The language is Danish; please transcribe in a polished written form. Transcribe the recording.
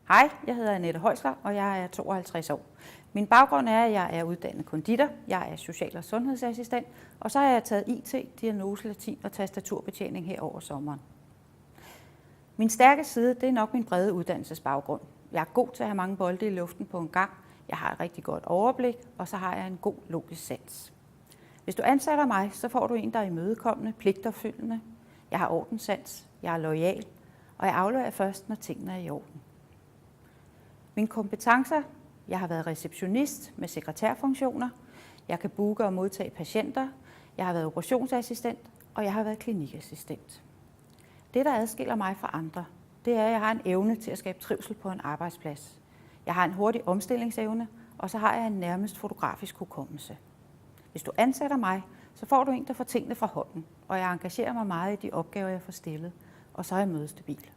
Hej, jeg hedder Annette Højsler, og jeg er 52 år. Min baggrund er, at jeg er uddannet konditor, jeg er social- og sundhedsassistent, og så har jeg taget IT, diagnose, latin og tastaturbetjening her over sommeren. Min stærke side, det er nok min brede uddannelsesbaggrund. Jeg er god til at have mange bolde i luften på en gang, jeg har et rigtig godt overblik, og så har jeg en god logisk sans. Hvis du ansætter mig, så får du en, der er imødekommende, pligtopfyldende. Jeg har ordenssans, jeg er loyal, og jeg afleverer først, når tingene er i orden. Mine kompetencer: jeg har været receptionist med sekretærfunktioner, jeg kan booke og modtage patienter, jeg har været operationsassistent, og jeg har været klinikassistent. Det, der adskiller mig fra andre, det er, at jeg har en evne til at skabe trivsel på en arbejdsplads. Jeg har en hurtig omstillingsevne, og så har jeg en nærmest fotografisk hukommelse. Hvis du ansætter mig, så får du en, der får tingene fra hånden, og jeg engagerer mig meget i de opgaver, jeg får stillet, og så er jeg mødestabil.